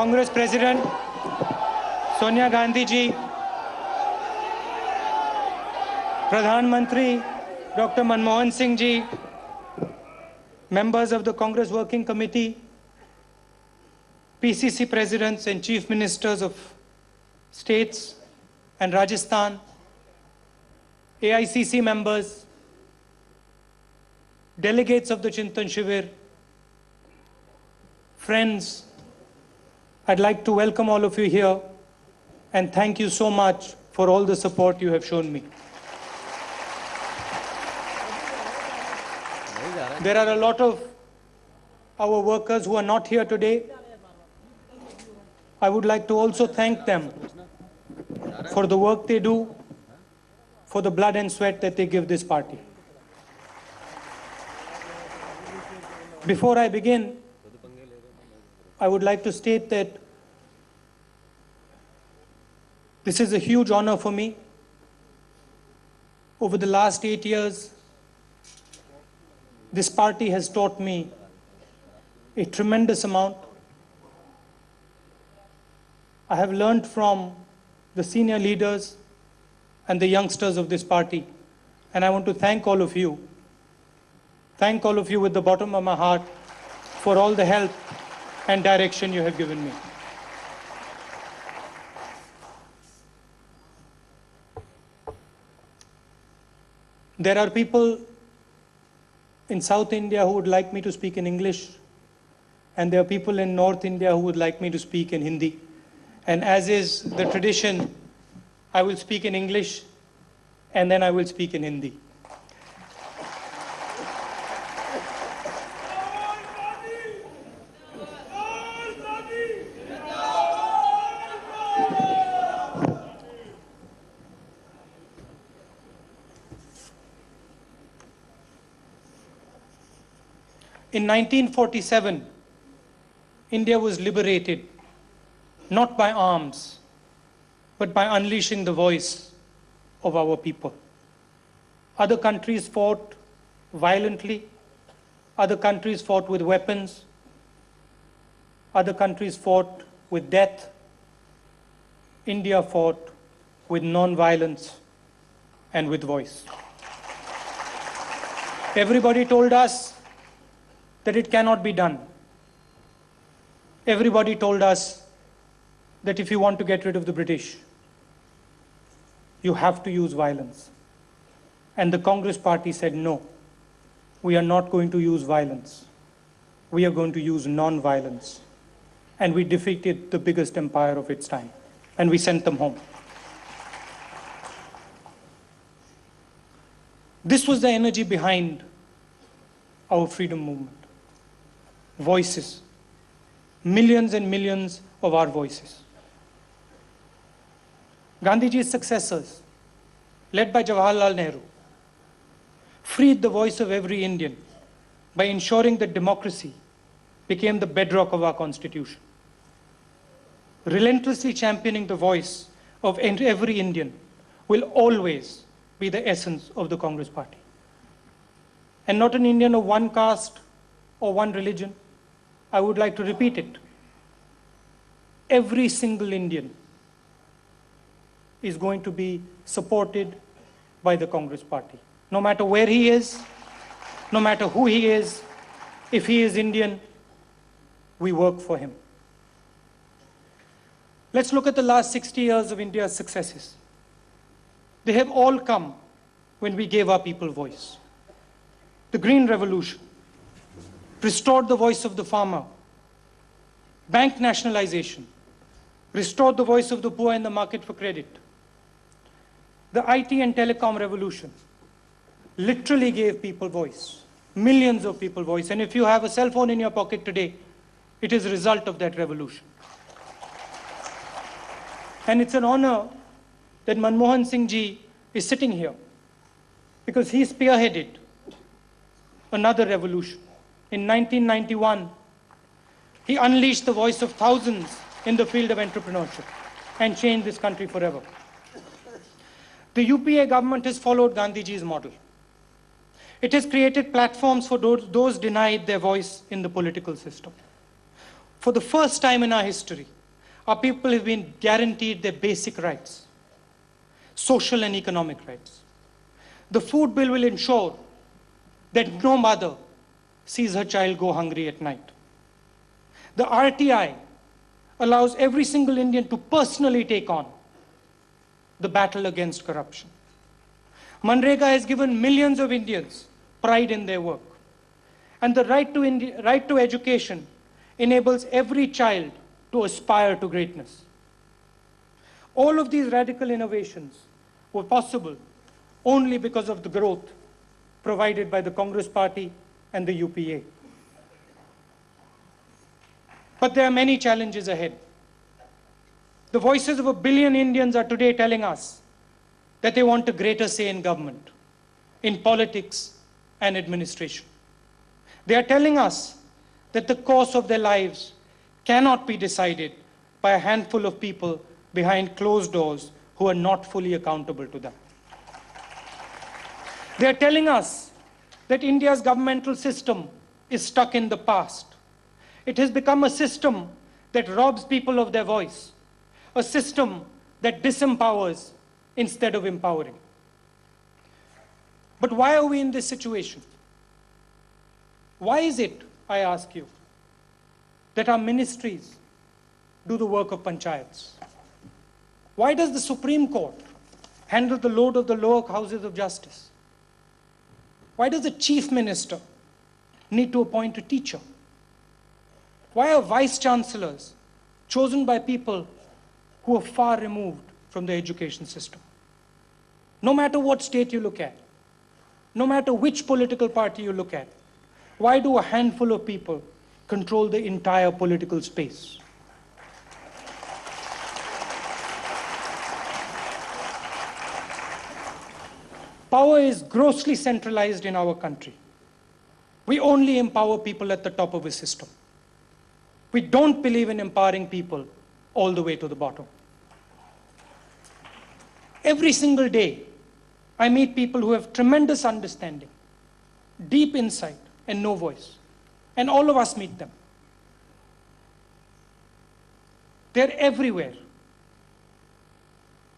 Congress President Sonia Gandhi ji, Pradhan Mantri Dr. Manmohan Singh ji, members of the Congress Working Committee, PCC presidents and chief ministers of states and Rajasthan, AICC members, delegates of the Chintan Shivir, friends, I'd like to welcome all of you here and thank you so much for all the support you have shown me. There are a lot of our workers who are not here today. I would like to also thank them for the work they do, for the blood and sweat that they give this party. Before I begin, I would like to state that this is a huge honor for me. Over the last 8 years, this party has taught me a tremendous amount. I have learned from the senior leaders and the youngsters of this party, and I want to thank all of you. Thank all of you with the bottom of my heart for all the help and direction you have given me. There are people in South India who would like me to speak in English, and there are people in North India who would like me to speak in Hindi. And as is the tradition, I will speak in English and then I will speak in Hindi. In 1947, India was liberated not by arms, but by unleashing the voice of our people. Other countries fought violently, other countries fought with weapons, other countries fought with death. India fought with non-violence and with voice. Everybody told us that it cannot be done. Everybody told us that if you want to get rid of the British, you have to use violence. And the Congress party said, no, we are not going to use violence. We are going to use non-violence. And we defeated the biggest empire of its time. And we sent them home. This was the energy behind our freedom movement. Voices. Millions and millions of our voices. Gandhiji's successors, led by Jawaharlal Nehru, freed the voice of every Indian by ensuring that democracy became the bedrock of our constitution. Relentlessly championing the voice of every Indian will always be the essence of the Congress party. And not an Indian of one caste or one religion. I would like to repeat it. Every single Indian is going to be supported by the Congress party. No matter where he is, no matter who he is, if he is Indian, we work for him. Let's look at the last 60 years of India's successes. They have all come when we gave our people voice. The Green Revolution restored the voice of the farmer. Bank nationalization restored the voice of the poor in the market for credit. The IT and telecom revolution literally gave people voice, millions of people voice. And if you have a cell phone in your pocket today, it is a result of that revolution. And it's an honor that Manmohan Singh ji is sitting here because he spearheaded another revolution. In 1991, he unleashed the voice of thousands in the field of entrepreneurship and changed this country forever. The UPA government has followed Gandhiji's model. It has created platforms for those denied their voice in the political system. For the first time in our history, our people have been guaranteed their basic rights, social and economic rights. The food bill will ensure that no mother sees her child go hungry at night. The RTI allows every single Indian to personally take on the battle against corruption. Manrega has given millions of Indians pride in their work. And the right to education enables every child to aspire to greatness. All of these radical innovations were possible only because of the growth provided by the Congress Party and the UPA. But there are many challenges ahead. The voices of 1 billion Indians are today telling us that they want a greater say in government, in politics and administration. They are telling us that the course of their lives cannot be decided by a handful of people behind closed doors who are not fully accountable to them. They are telling us that India's governmental system is stuck in the past. It has become a system that robs people of their voice, a system that disempowers instead of empowering. But why are we in this situation? Why is it, I ask you, that our ministries do the work of panchayats? Why does the Supreme Court handle the load of the lower houses of justice? Why does the chief minister need to appoint a teacher? Why are vice chancellors chosen by people who are far removed from the education system? No matter what state you look at, no matter which political party you look at, why do a handful of people control the entire political space? Power is grossly centralized in our country. We only empower people at the top of a system. We don't believe in empowering people all the way to the bottom. Every single day, I meet people who have tremendous understanding, deep insight, and no voice. And all of us meet them. They're everywhere.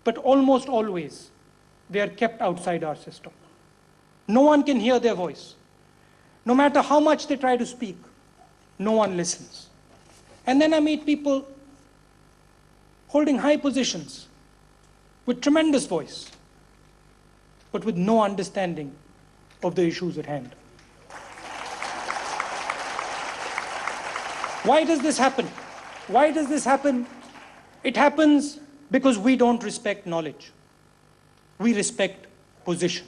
But almost always, they are kept outside our system. No one can hear their voice. No matter how much they try to speak, no one listens. And then I meet people holding high positions with tremendous voice, but with no understanding of the issues at hand. Why does this happen? Why does this happen? It happens because we don't respect knowledge. We respect position.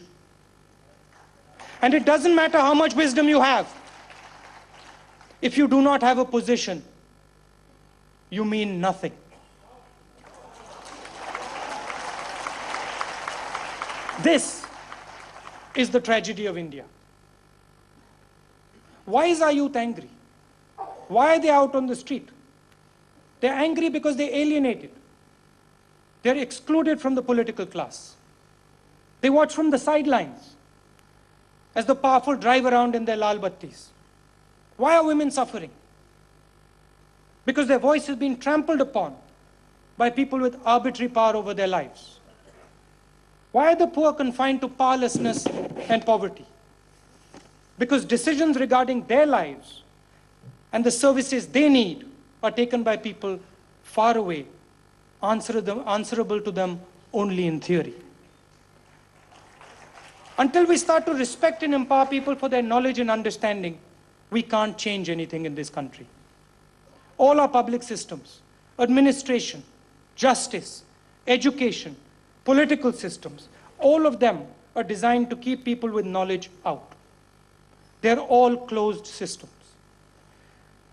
And it doesn't matter how much wisdom you have. If you do not have a position, you mean nothing. This is the tragedy of India. Why is our youth angry? Why are they out on the street? They're angry because they're alienated. They're excluded from the political class. They watch from the sidelines as the powerful drive around in their lal battis. Why are women suffering? Because their voice has been trampled upon by people with arbitrary power over their lives. Why are the poor confined to powerlessness and poverty? Because decisions regarding their lives and the services they need are taken by people far away, answerable to them only in theory. Until we start to respect and empower people for their knowledge and understanding, we can't change anything in this country. All our public systems, administration, justice, education, political systems, all of them are designed to keep people with knowledge out. They're all closed systems.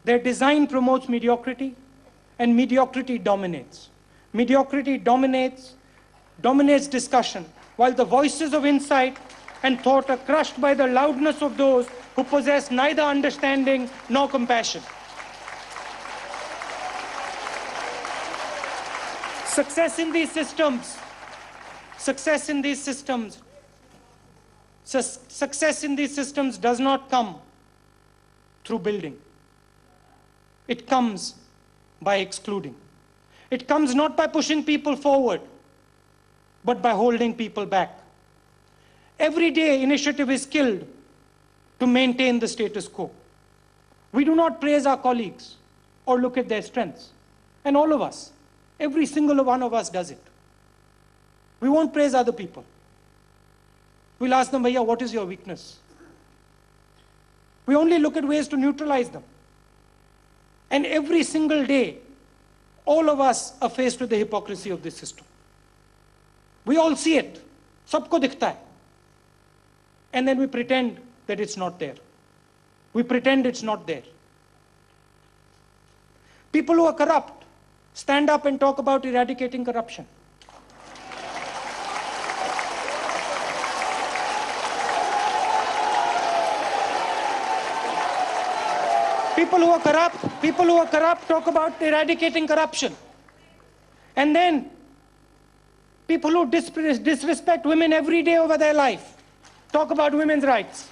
Their design promotes mediocrity, and mediocrity dominates. Mediocrity dominates discussion, while the voices of insight and thought are crushed by the loudness of those who possess neither understanding nor compassion. Success in these systems does not come through building. It comes by excluding. It comes not by pushing people forward, but by holding people back. Every day, initiative is killed to maintain the status quo. We do not praise our colleagues or look at their strengths. And all of us, every single one of us does it. We won't praise other people. We'll ask them, Bhaiya, what is your weakness? We only look at ways to neutralize them. And every single day, all of us are faced with the hypocrisy of this system. We all see it. Sabko dikhta hai. And then we pretend that it's not there. We pretend it's not there. People who are corrupt stand up and talk about eradicating corruption. People who are corrupt talk about eradicating corruption. And then people who disrespect women every day over their life talk about women's rights.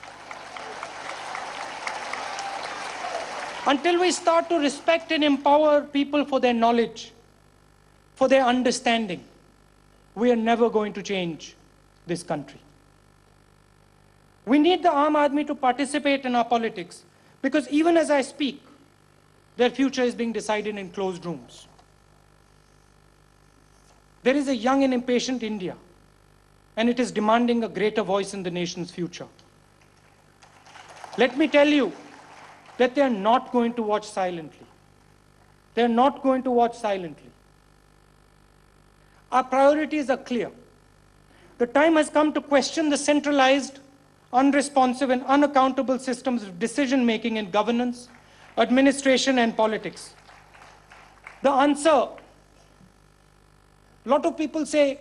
Until we start to respect and empower people for their knowledge, for their understanding, we are never going to change this country. We need the Aam Aadmi to participate in our politics, because even as I speak, their future is being decided in closed rooms. There is a young and impatient India, and it is demanding a greater voice in the nation's future. Let me tell you that they are not going to watch silently. They are not going to watch silently. Our priorities are clear. The time has come to question the centralized, unresponsive and unaccountable systems of decision-making in governance, administration and politics. The answer, a lot of people say,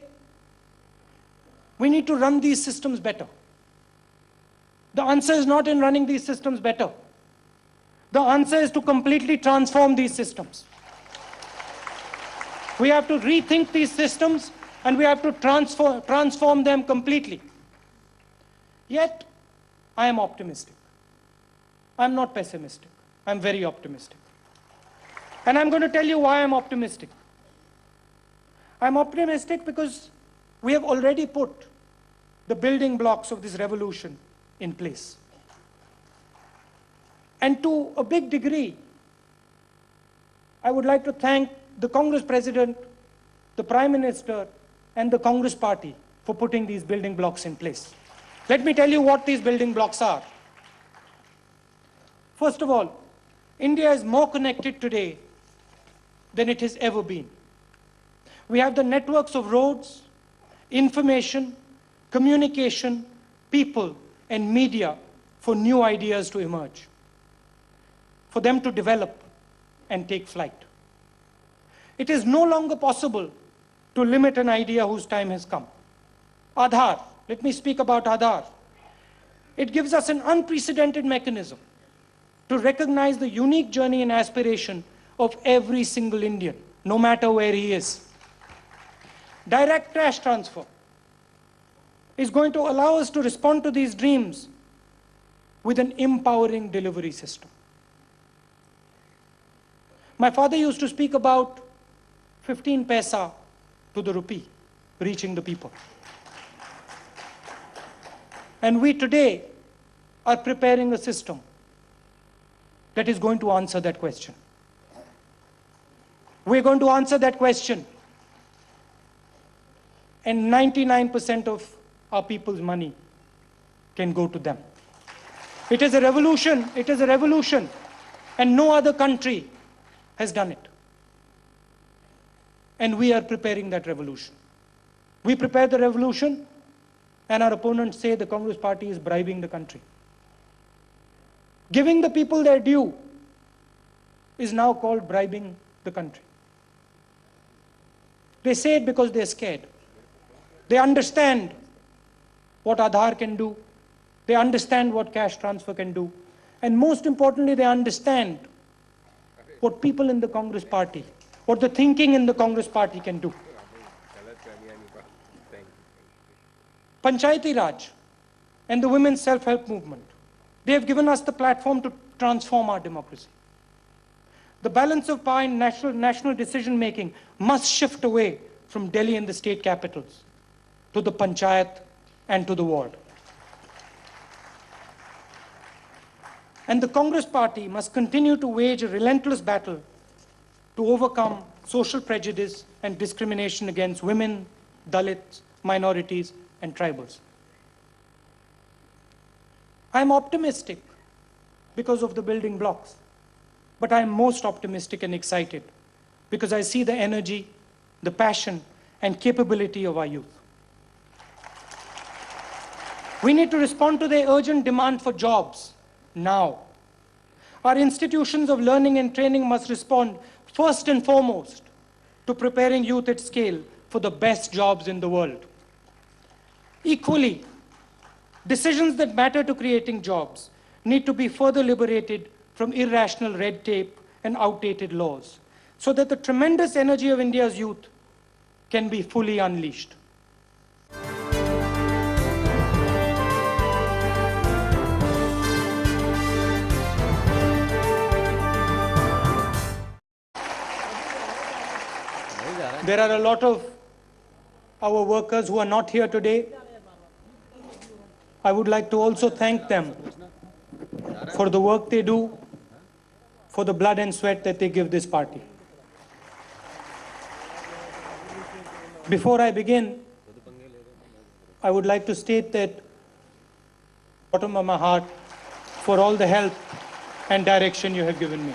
we need to run these systems better. The answer is not in running these systems better. The answer is to completely transform these systems. We have to rethink these systems and we have to transform them completely. Yet, I am optimistic. I'm not pessimistic. I'm very optimistic. And I'm going to tell you why I'm optimistic. I'm optimistic because we have already put the building blocks of this revolution in place. And to a big degree, I would like to thank the Congress President, the Prime Minister, and the Congress Party for putting these building blocks in place. Let me tell you what these building blocks are. First of all, India is more connected today than it has ever been. We have the networks of roads, information, communication, people, and media for new ideas to emerge, for them to develop and take flight. It is no longer possible to limit an idea whose time has come. Aadhaar, let me speak about Aadhaar. It gives us an unprecedented mechanism to recognize the unique journey and aspiration of every single Indian, no matter where he is. Direct cash transfer is going to allow us to respond to these dreams with an empowering delivery system. My father used to speak about 15 paisa to the rupee reaching the people. And we today are preparing a system that is going to answer that question. We're going to answer that question. And 99% of our people's money can go to them. It is a revolution. It is a revolution. And no other country has done it. And we are preparing that revolution. We prepare the revolution, and our opponents say the Congress Party is bribing the country. Giving the people their due is now called bribing the country. They say it because they're scared. They understand what Aadhaar can do. They understand what cash transfer can do. And most importantly, they understand what people in the Congress Party, what the thinking in the Congress Party can do. Panchayati Raj and the women's self-help movement, they have given us the platform to transform our democracy. The balance of power in national decision-making must shift away from Delhi and the state capitals to the panchayat and to the ward. And the Congress party must continue to wage a relentless battle to overcome social prejudice and discrimination against women, Dalits, minorities, and tribals. I'm optimistic because of the building blocks, but I'm most optimistic and excited because I see the energy, the passion, and capability of our youth. We need to respond to their urgent demand for jobs now. Our institutions of learning and training must respond first and foremost to preparing youth at scale for the best jobs in the world. Equally, decisions that matter to creating jobs need to be further liberated from irrational red tape and outdated laws, so that the tremendous energy of India's youth can be fully unleashed. There are a lot of our workers who are not here today. I would like to also thank them for the work they do, for the blood and sweat that they give this party. Before I begin, I would like to state that bottom of my heart for all the help and direction you have given me.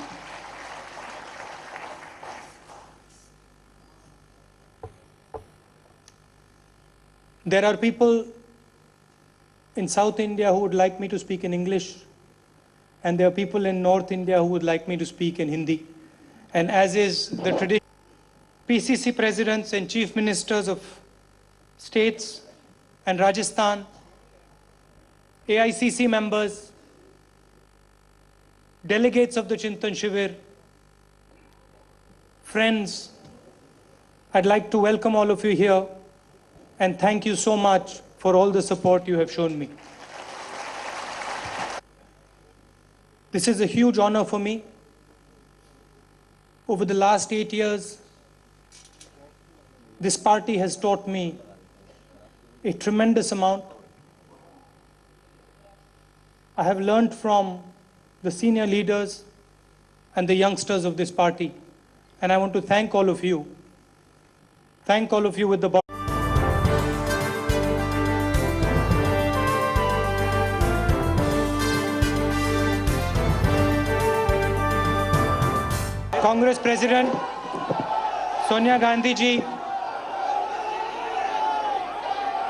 There are people in South India who would like me to speak in English, and there are people in North India who would like me to speak in Hindi. And as is the tradition, PCC presidents and chief ministers of states and Rajasthan, AICC members, delegates of the Chintan Shivir, friends, I'd like to welcome all of you here and thank you so much for all the support you have shown me. This is a huge honor for me. Over the last 8 years, this party has taught me a tremendous amount. I have learned from the senior leaders and the youngsters of this party, and I want to thank all of you. Thank all of you with the bottom. Congress President Sonia Gandhi ji,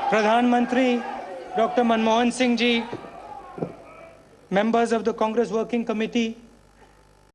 Pradhan Mantri Dr. Manmohan Singh ji, members of the Congress Working Committee,